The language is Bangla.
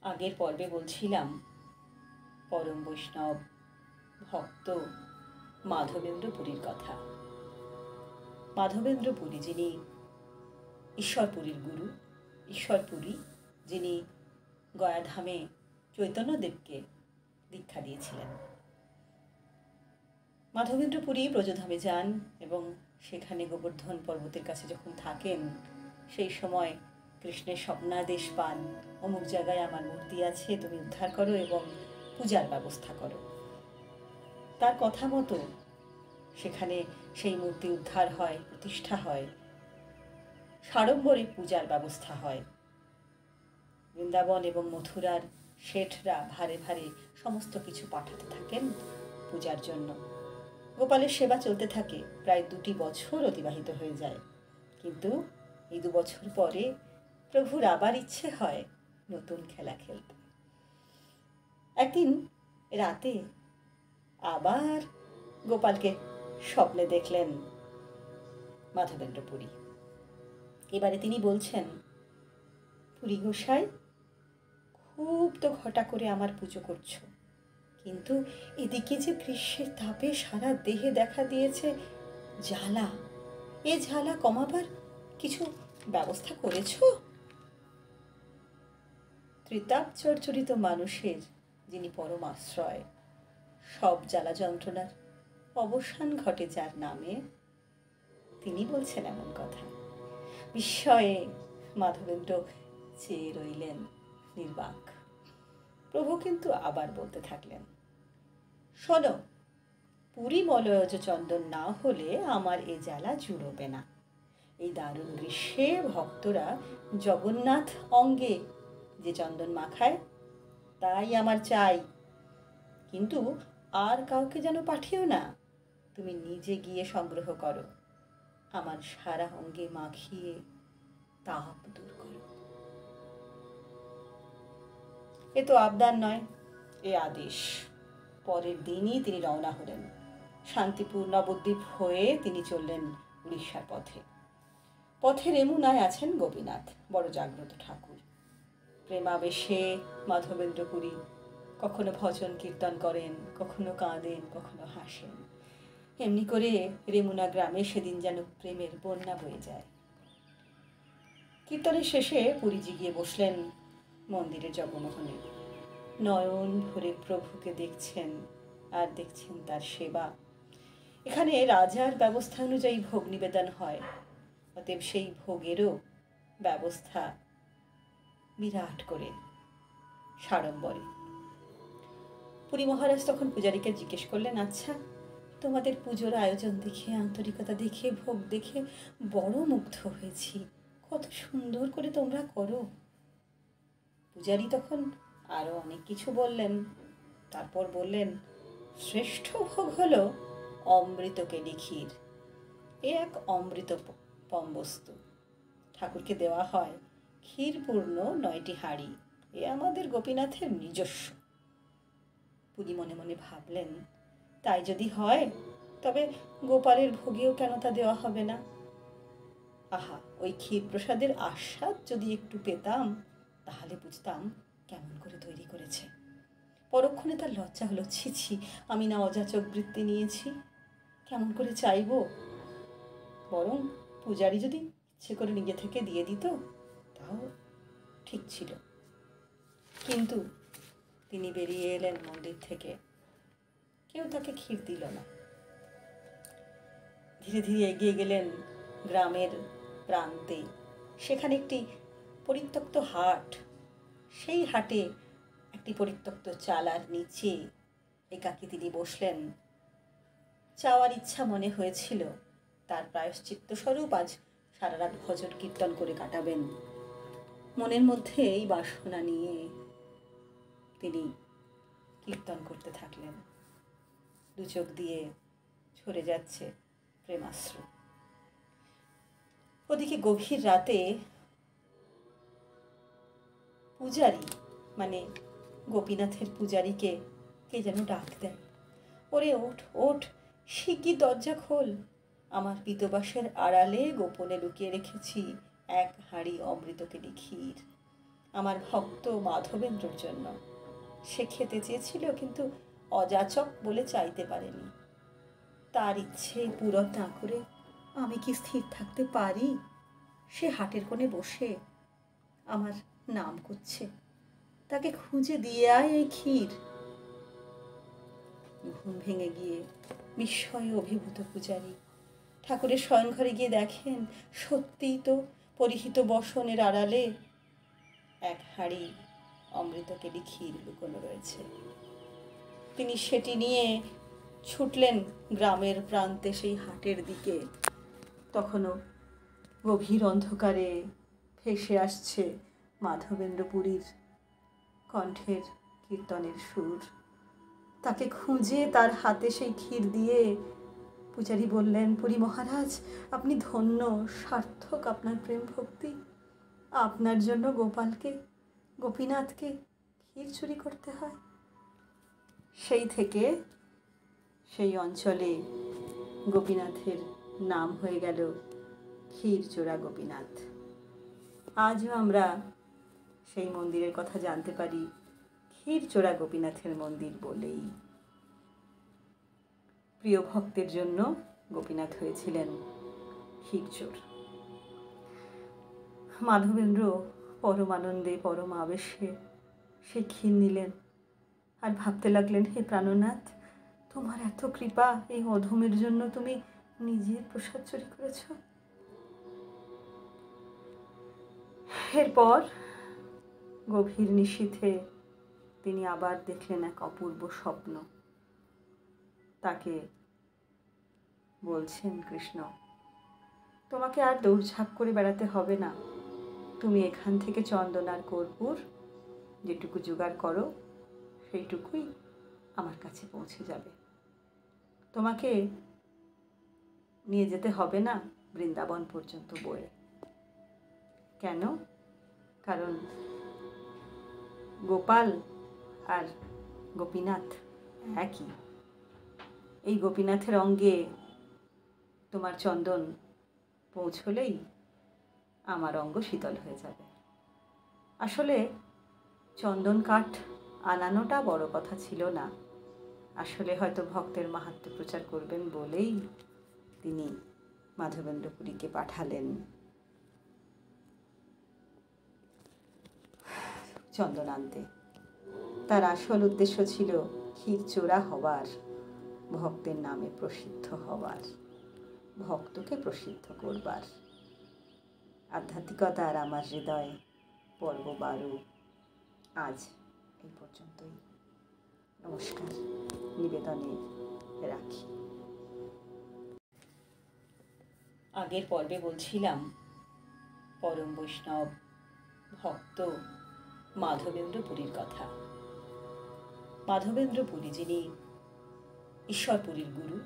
আগের পর্বে বলছিলাম পরম বৈষ্ণব ভক্ত মাধবেন্দ্র পুরীর কথা। মাধবেন্দ্র পুরী যিনি ঈশ্বরপুরীর গুরু, ঈশ্বরপুরী যিনি গয়াধামে চৈতন্যদেবকে দীক্ষা দিয়েছিলেন। মাধবেন্দ্র পুরী ব্রজধামে যান এবং সেখানে গোবর্ধন পর্বতের কাছে যখন থাকেন সেই সময় কৃষ্ণের স্বপ্নাদেশ পান, অমুক জায়গায় আমার মূর্তি আছে, তুমি উদ্ধার করো এবং পূজার ব্যবস্থা করো। তার কথা মতো সেখানে সেই মূর্তি উদ্ধার হয়, প্রতিষ্ঠা হয়, সাড়ম্বরে পূজার ব্যবস্থা হয়। বৃন্দাবন এবং মথুরার শেঠরা ভারে ভারে সমস্ত কিছু পাঠাতে থাকেন পূজার জন্য। গোপালের সেবা চলতে থাকে, প্রায় 2 বছর অতিবাহিত হয়ে যায়। কিন্তু এই 2 বছর পরে প্রভুর আবার ইচ্ছে হয় নতুন খেলা খেলতে। একদিন রাতে আবার গোপালকে স্বপ্নে দেখলেন মাধবেন্দ্র পুরী। এবারে তিনি বলছেন, পুরী গোসাই, খুব তো ঘটা করে আমার পুজো করছো, কিন্তু এদিকে যে গ্রীষ্মের তাপে সারা দেহে দেখা দিয়েছে জ্বালা, এ জ্বালা কমাবার কিছু ব্যবস্থা করেছো? ত্রিতাপ চর্চরিত মানুষের যিনি পরম আশ্রয়, সব জ্বালা যন্ত্রণার অবসান ঘটে যার নামে, তিনি বলছেন এমন কথা। বিস্ময়ে মাধবেন্দ্র চেয়ে রইলেন নির্বাক। প্রভু কিন্তু আবার বলতে থাকলেন, শোনো, পুরী মলয়জ চন্দন না হলে আমার এ জ্বালা জুড়বে না। এই দারুণ গ্রীষ্মে ভক্তরা জগন্নাথ অঙ্গে যে চন্দন মাখায় তাই আমার চাই, কিন্তু আর কাউকে যেন পাঠিও না, তুমি নিজে গিয়ে সংগ্রহ করো, আমার সারা অঙ্গে মাখিয়ে তাপ দূর করো। এ তো আবদার নয়, এ আদেশ। পরের দিনই তিনি রওনা হলেন। শান্তিপুর নবদ্বীপ হয়ে তিনি চললেন উড়িষ্যার পথে। পথে রেমুনায় আছেন গোপীনাথ, বড় জাগ্রত ঠাকুর। প্রেমাবেশে মাধবেন্দ্র পুরী কখনো ভজন কীর্তন করেন, কখনো কাঁদেন, কখনো হাসেন। এমনি করে রেমুনা গ্রামে সেদিন যেন প্রেমের বন্যা বয়ে যায়। কীর্তনের শেষে পুরীজি গিয়ে বসলেন মন্দিরের জগমোহনে। নয়ন ভরে প্রভুকে দেখছেন আর দেখছেন তার সেবা। এখানে রাজার ব্যবস্থা অনুযায়ী ভোগ নিবেদন হয়, অতএব সেই ভোগেরও ব্যবস্থা বিরাট করে সাড়ম্বরে। পুরী মহারাজ তখন পূজারীকে জিজ্ঞেস করলেন, আচ্ছা, তোমাদের পুজোর আয়োজন দেখে, আন্তরিকতা দেখে, ভোগ দেখে বড় মুগ্ধ হয়েছি, কত সুন্দর করে তোমরা করো। পূজারী তখন আরো অনেক কিছু বললেন। তারপর বললেন, শ্রেষ্ঠ ভোগ হলো অমৃতকেলি ক্ষীর। এ এক অমৃতপম বস্তু, ঠাকুরকে দেওয়া হয় ক্ষীরপূর্ণ 9টি হাঁড়ি। এ আমাদের গোপীনাথের নিজস্ব। পুরী মনে মনে ভাবলেন, তাই যদি হয় তবে গোপালের ভোগেও কেন তা দেওয়া হবে না? আহা, ওই ক্ষীর প্রসাদের আস্বাদ যদি একটু পেতাম তাহলে বুঝতাম কেমন করে তৈরি করেছে। পরক্ষণে তার লজ্জা হলো, ছি ছি, আমি না অযাচক বৃত্তি নিয়েছি, কেমন করে চাইব। বরং পূজারী যদি ইচ্ছে করে নিজে থেকে দিয়ে দিত তাও ঠিক ছিল। কিন্তু তিনি বেরিয়ে এলেন মন্দির থেকে, কেউ তাকে ক্ষীর দিল না। ধীরে ধীরে এগিয়ে গেলেন গ্রামের প্রান্তে। সেখানে একটি পরিত্যক্ত হাট। সেই হাটে একটি পরিত্যক্ত চালার নিচে একাকী তিনি বসলেন। চাওয়ার ইচ্ছা মনে হয়েছিল তার প্রায়শ্চিত্ত স্বরূপ আজ সারা রাত ভজন কীর্তন করে কাটাবেন। মনের মধ্যে এই বাসনা নিয়ে তিনি কীর্তন করতে থাকলেন। 2 চোখ দিয়ে ঝরে যাচ্ছে প্রেমাশ্রু। ওদিকে গভীর রাতে পূজারী, মানে গোপীনাথের পূজারীকে কে যেন ডাক দেয়, ওরে ওঠ ওঠ, শিগগির দরজা খোল, আমার পিতবাসের আড়ালে গোপনে লুকিয়ে রেখেছি 1 হাঁড়ি অমৃতকেলি ক্ষীর, আমার ভক্ত মাধবেন্দ্রর জন্য। সে খেতে চেয়েছিল, কিন্তু অযাচক বলে চাইতে পারেনি। তার ইচ্ছে পূরণ না করে আমি কি স্থির থাকতে পারি? সে হাটের কোণে বসে আমার নাম করছে, তাকে খুঁজে দিয়ে আয় এই ক্ষীর। ঘুম ভেঙে গিয়ে বিস্ময়ে অভিভূত পূজারী ঠাকুরের শয়নঘরে গিয়ে দেখেন, সত্যিই তো পরিহিত বসনের আড়ালে এক হাঁড়ি অমৃতকেলি ক্ষীর লুকোনো রয়েছে। তিনি সেটি নিয়ে ছুটলেন গ্রামের প্রান্তে সেই হাটের দিকে। তখনও গভীর অন্ধকারে ভেসে আসছে মাধবেন্দ্র পুরীর কণ্ঠের কীর্তনের সুর। তাকে খুঁজে তার হাতে সেই ক্ষীর দিয়ে পূজারী বললেন, পুরী মহারাজ, আপনি ধন্য, সার্থক আপনার প্রেম ভক্তি। আপনার জন্য গোপালকে, গোপীনাথকে ক্ষীর চুরি করতে হয়। সেই থেকে সেই অঞ্চলে গোপীনাথের নাম হয়ে গেল ক্ষীরচোরা গোপীনাথ। আজও আমরা সেই মন্দিরের কথা জানতে পারি ক্ষীরচোরা গোপীনাথের মন্দির বলেই। প্রিয় ভক্তের জন্য গোপীনাথ হয়েছিলেন ক্ষীরচোর। মাধবেন্দ্র পরম আনন্দে পরম আবেশে সে ক্ষীর নিলেন আর ভাবতে লাগলেন, হে প্রাণনাথ, তোমার এত কৃপা, এই অধমের জন্য তুমি নিজের প্রসাদ চুরি করেছ। এরপর গভীর নিশীথে তিনি আবার দেখলেন এক অপূর্ব স্বপ্ন। তাকে বলছেন কৃষ্ণ, তোমাকে আর দৌড়ঝাঁপ করে বেড়াতে হবে না। তুমি এখান থেকে চন্দন আর কর্পূর যেটুকু জোগাড় করো সেইটুকুই আমার কাছে পৌঁছে যাবে। তোমাকে নিয়ে যেতে হবে না বৃন্দাবন পর্যন্ত বয়ে। কেন? কারণ গোপাল আর গোপীনাথ একই। এই গোপীনাথের অঙ্গে তোমার চন্দন পৌঁছলেই আমার অঙ্গ শীতল হয়ে যাবে। আসলে চন্দন কাঠ আনানোটা বড় কথা ছিল না। আসলে হয়তো ভক্তের মাহাত্ম্য প্রচার করবেন বলেই তিনি মাধবেন্দ্র পুরীকে পাঠালেন চন্দন আনতে। তার আসল উদ্দেশ্য ছিল ক্ষীরচোরা হবার, ভক্তের নামে প্রসিদ্ধ হবার, ভক্তকে প্রসিদ্ধ করবার। আধ্যাত্মিকতার আমার হৃদয় পর্ব 12 আজ এই পর্যন্তই। নমস্কার, নিবেদনে রাখি। আগের পর্বে বলছিলাম পরম বৈষ্ণব ভক্ত মাধবেন্দ্র পুরীর কথা। মাধবেন্দ্র পুরী যিনি ঈশ্বরপুরীর গুরু,